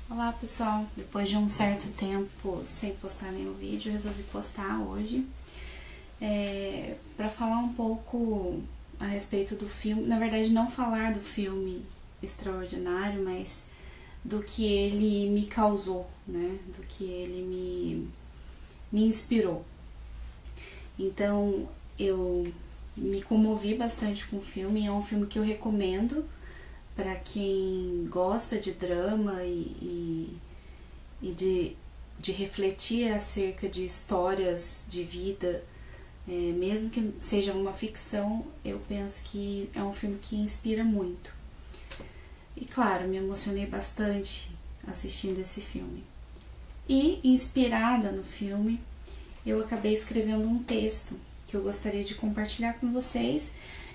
Olá pessoal, depois de um certo tempo sem postar nenhum vídeo, eu resolvi postar hoje para falar um pouco a respeito do filme. Na verdade, não falar do filme Extraordinário, mas do que ele me causou, né? Do que ele me inspirou. Então, eu me comovi bastante com o filme. É um filme que eu recomendo para quem gosta de drama e de refletir acerca de histórias de vida, mesmo que seja uma ficção. Eu penso que é um filme que inspira muito. E claro, me emocionei bastante assistindo esse filme. E, inspirada no filme, eu acabei escrevendo um texto que eu gostaria de compartilhar com vocês,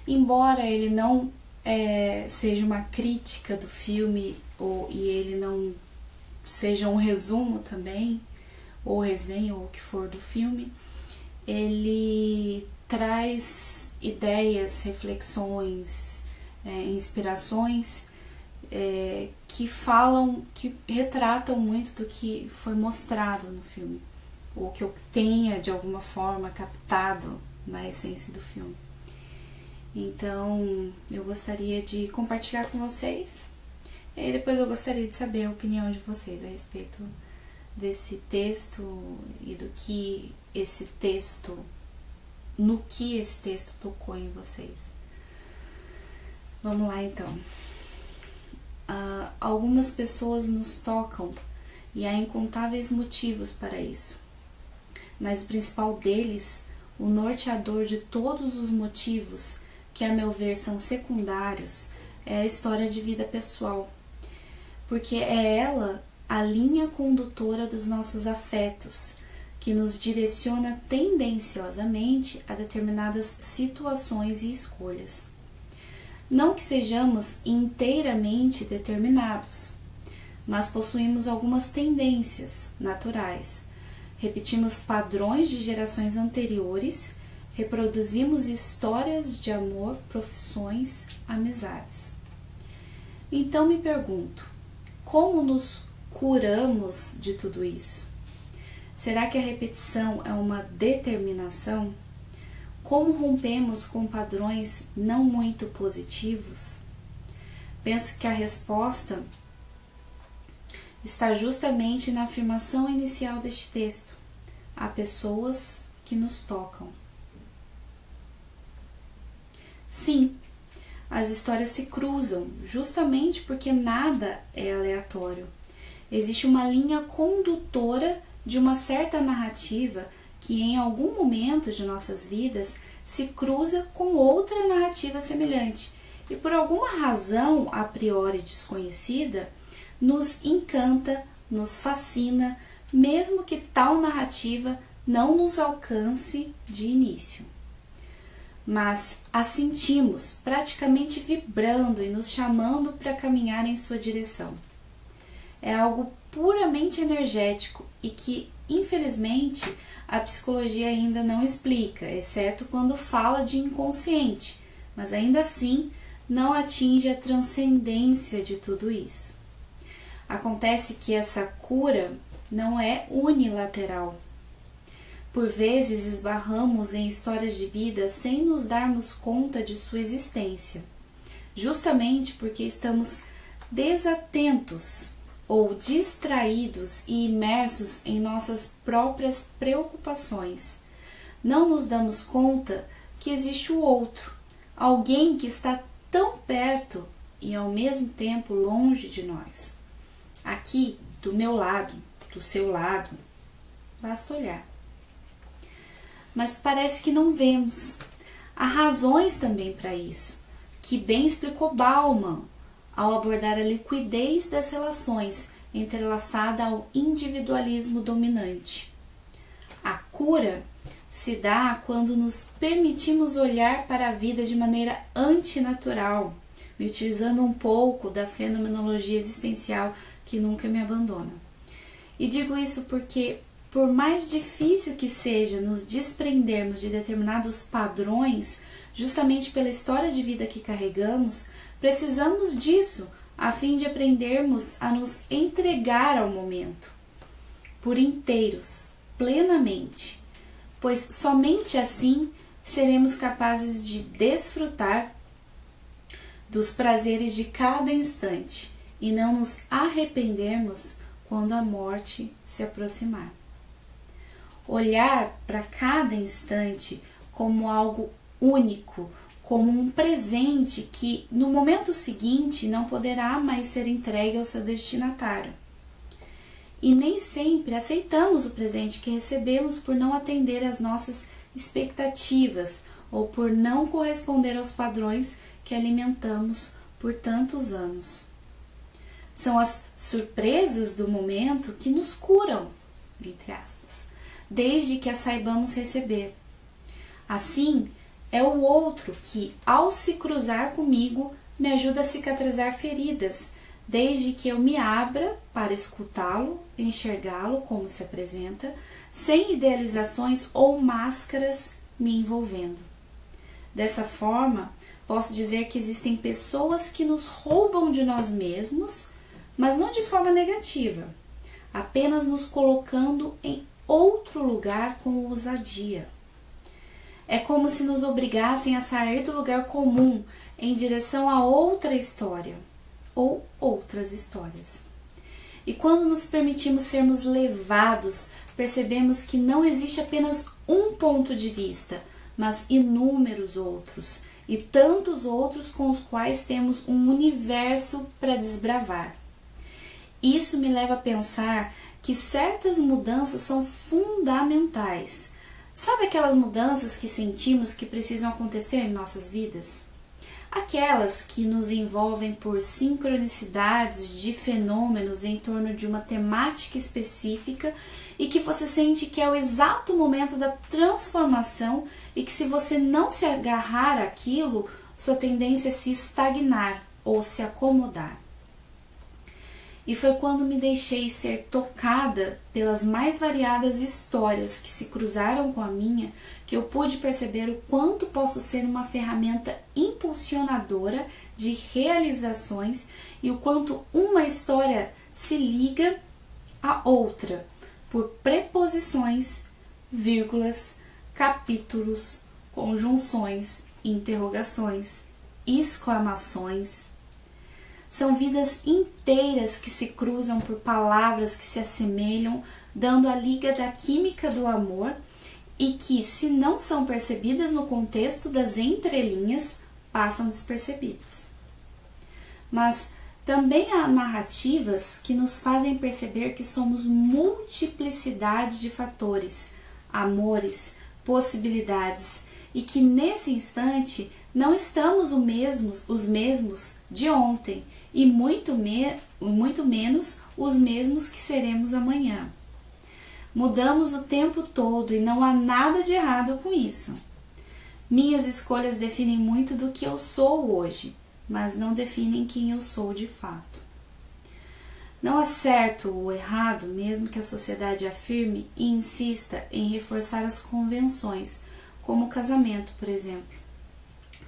embora ele não seja uma crítica do filme e ele não seja um resumo também, ou resenha, ou o que for do filme. Ele traz ideias, reflexões, inspirações que falam, que retratam muito do que foi mostrado no filme, ou que eu tenha de alguma forma captado na essência do filme. Então, eu gostaria de compartilhar com vocês. E depois eu gostaria de saber a opinião de vocês a respeito desse texto e do que esse texto, no que esse texto tocou em vocês. Vamos lá então. Algumas pessoas nos tocam e há incontáveis motivos para isso. Mas o principal deles, o norteador de todos os motivos, que a meu ver são secundários, é a história de vida pessoal, porque é ela a linha condutora dos nossos afetos, que nos direciona tendenciosamente a determinadas situações e escolhas. Não que sejamos inteiramente determinados, mas possuímos algumas tendências naturais, repetimos padrões de gerações anteriores, reproduzimos histórias de amor, profissões, amizades. Então me pergunto, como nos curamos de tudo isso? Será que a repetição é uma determinação? Como rompemos com padrões não muito positivos? Penso que a resposta está justamente na afirmação inicial deste texto. Há pessoas que nos tocam. Sim, as histórias se cruzam, justamente porque nada é aleatório. Existe uma linha condutora de uma certa narrativa que em algum momento de nossas vidas se cruza com outra narrativa semelhante e por alguma razão a priori desconhecida nos encanta, nos fascina, mesmo que tal narrativa não nos alcance de início. Mas a sentimos praticamente vibrando e nos chamando para caminhar em sua direção. É algo puramente energético e que, infelizmente, a psicologia ainda não explica, exceto quando fala de inconsciente, mas ainda assim não atinge a transcendência de tudo isso. Acontece que essa cura não é unilateral. Por vezes esbarramos em histórias de vida sem nos darmos conta de sua existência, justamente porque estamos desatentos ou distraídos e imersos em nossas próprias preocupações. Não nos damos conta que existe o outro, alguém que está tão perto e ao mesmo tempo longe de nós. Aqui, do meu lado, do seu lado, basta olhar. Mas parece que não vemos. Há razões também para isso, que bem explicou Bauman ao abordar a liquidez das relações entrelaçada ao individualismo dominante. A cura se dá quando nos permitimos olhar para a vida de maneira antinatural, me utilizando um pouco da fenomenologia existencial que nunca me abandona. E digo isso porque, por mais difícil que seja nos desprendermos de determinados padrões, justamente pela história de vida que carregamos, precisamos disso a fim de aprendermos a nos entregar ao momento, por inteiros, plenamente, pois somente assim seremos capazes de desfrutar dos prazeres de cada instante e não nos arrependermos quando a morte se aproximar. Olhar para cada instante como algo único, como um presente que no momento seguinte não poderá mais ser entregue ao seu destinatário. E nem sempre aceitamos o presente que recebemos por não atender às nossas expectativas ou por não corresponder aos padrões que alimentamos por tantos anos. São as surpresas do momento que nos curam, entre aspas, desde que as saibamos receber. Assim, é o outro que, ao se cruzar comigo, me ajuda a cicatrizar feridas, desde que eu me abra para escutá-lo, enxergá-lo como se apresenta, sem idealizações ou máscaras me envolvendo. Dessa forma, posso dizer que existem pessoas que nos roubam de nós mesmos, mas não de forma negativa, apenas nos colocando em outro lugar com ousadia. É como se nos obrigassem a sair do lugar comum em direção a outra história ou outras histórias. E quando nos permitimos sermos levados, percebemos que não existe apenas um ponto de vista, mas inúmeros outros, e tantos outros com os quais temos um universo para desbravar. Isso me leva a pensar que certas mudanças são fundamentais. Sabe aquelas mudanças que sentimos que precisam acontecer em nossas vidas? Aquelas que nos envolvem por sincronicidades de fenômenos em torno de uma temática específica e que você sente que é o exato momento da transformação e que se você não se agarrar àquilo, sua tendência é se estagnar ou se acomodar. E foi quando me deixei ser tocada pelas mais variadas histórias que se cruzaram com a minha que eu pude perceber o quanto posso ser uma ferramenta impulsionadora de realizações e o quanto uma história se liga à outra por preposições, vírgulas, capítulos, conjunções, interrogações, exclamações. São vidas inteiras que se cruzam por palavras que se assemelham, dando a liga da química do amor e que, se não são percebidas no contexto das entrelinhas, passam despercebidas. Mas também há narrativas que nos fazem perceber que somos multiplicidade de fatores, amores, possibilidades e que nesse instante não estamos os mesmos de ontem e muito menos os mesmos que seremos amanhã. Mudamos o tempo todo e não há nada de errado com isso. Minhas escolhas definem muito do que eu sou hoje, mas não definem quem eu sou de fato. Não há certo ou errado, mesmo que a sociedade afirme e insista em reforçar as convenções, como o casamento, por exemplo.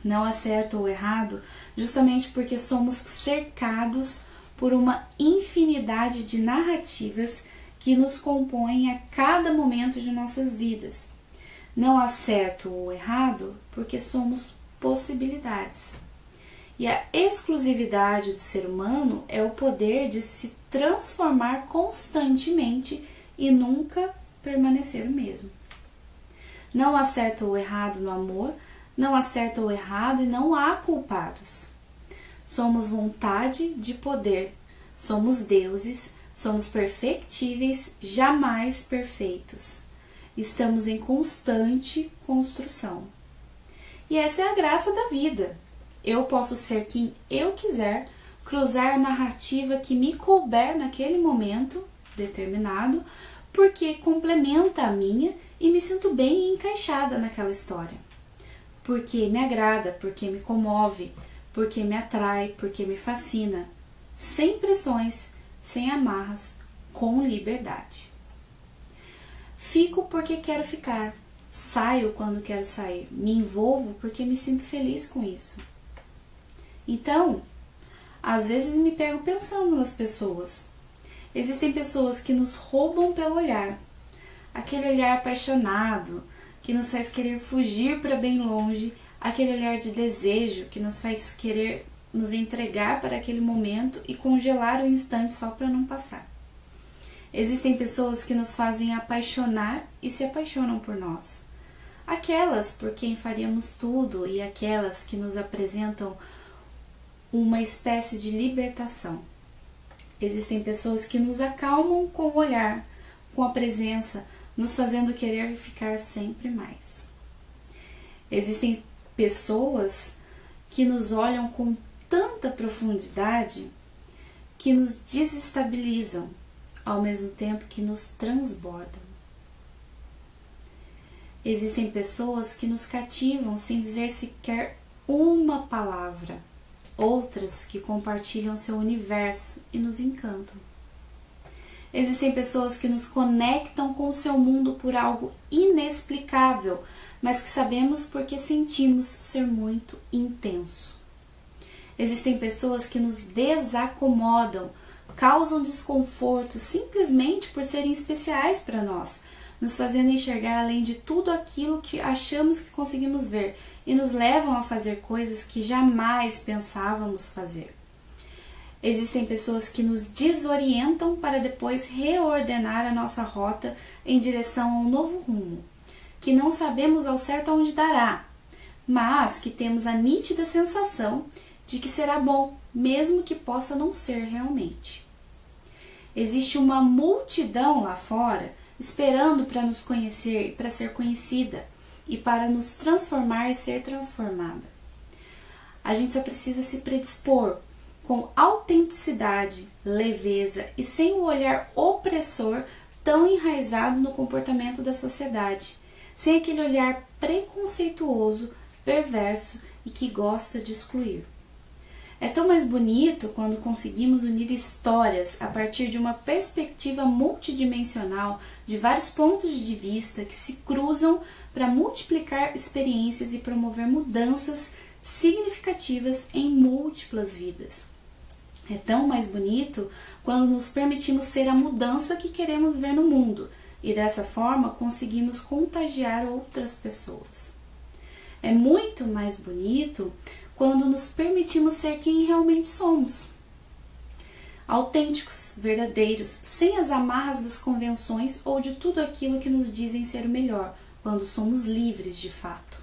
Não há certo ou errado justamente porque somos cercados por uma infinidade de narrativas que nos compõem a cada momento de nossas vidas. Não há certo ou errado porque somos possibilidades. E a exclusividade do ser humano é o poder de se transformar constantemente e nunca permanecer o mesmo. Não há certo ou errado no amor, não há certo ou errado e não há culpados. Somos vontade de poder, somos deuses, somos perfectíveis, jamais perfeitos. Estamos em constante construção. E essa é a graça da vida. Eu posso ser quem eu quiser, cruzar a narrativa que me couber naquele momento determinado, porque complementa a minha e me sinto bem encaixada naquela história. Porque me agrada, porque me comove, porque me atrai, porque me fascina, sem pressões, sem amarras, com liberdade. Fico porque quero ficar, saio quando quero sair, me envolvo porque me sinto feliz com isso. Então, Às vezes me pego pensando nas pessoas. Existem pessoas que nos roubam pelo olhar. Aquele olhar apaixonado, que nos faz querer fugir para bem longe, aquele olhar de desejo que nos faz querer nos entregar para aquele momento e congelar o instante só para não passar. Existem pessoas que nos fazem apaixonar e se apaixonam por nós. Aquelas por quem faríamos tudo e aquelas que nos apresentam uma espécie de libertação. Existem pessoas que nos acalmam com o olhar, com a presença, nos fazendo querer ficar sempre mais. Existem pessoas que nos olham com tanta profundidade que nos desestabilizam, ao mesmo tempo que nos transbordam. Existem pessoas que nos cativam sem dizer sequer uma palavra, outras que compartilham seu universo e nos encantam. Existem pessoas que nos conectam com o seu mundo por algo inexplicável, mas que sabemos porque sentimos ser muito intenso. Existem pessoas que nos desacomodam, causam desconforto simplesmente por serem especiais para nós, nos fazendo enxergar além de tudo aquilo que achamos que conseguimos ver e nos levam a fazer coisas que jamais pensávamos fazer. Existem pessoas que nos desorientam para depois reordenar a nossa rota em direção a um novo rumo, que não sabemos ao certo aonde dará, mas que temos a nítida sensação de que será bom, mesmo que possa não ser realmente. Existe uma multidão lá fora esperando para nos conhecer e para ser conhecida e para nos transformar e ser transformada. A gente só precisa se predispor com autenticidade, leveza e sem o olhar opressor tão enraizado no comportamento da sociedade, sem aquele olhar preconceituoso, perverso e que gosta de excluir. É tão mais bonito quando conseguimos unir histórias a partir de uma perspectiva multidimensional de vários pontos de vista que se cruzam para multiplicar experiências e promover mudanças significativas em múltiplas vidas. É tão mais bonito quando nos permitimos ser a mudança que queremos ver no mundo e dessa forma conseguimos contagiar outras pessoas. É muito mais bonito quando nos permitimos ser quem realmente somos. Autênticos, verdadeiros, sem as amarras das convenções ou de tudo aquilo que nos dizem ser o melhor, quando somos livres de fato.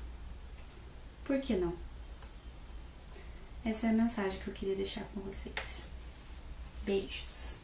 Por que não? Essa é a mensagem que eu queria deixar com vocês. Beijos!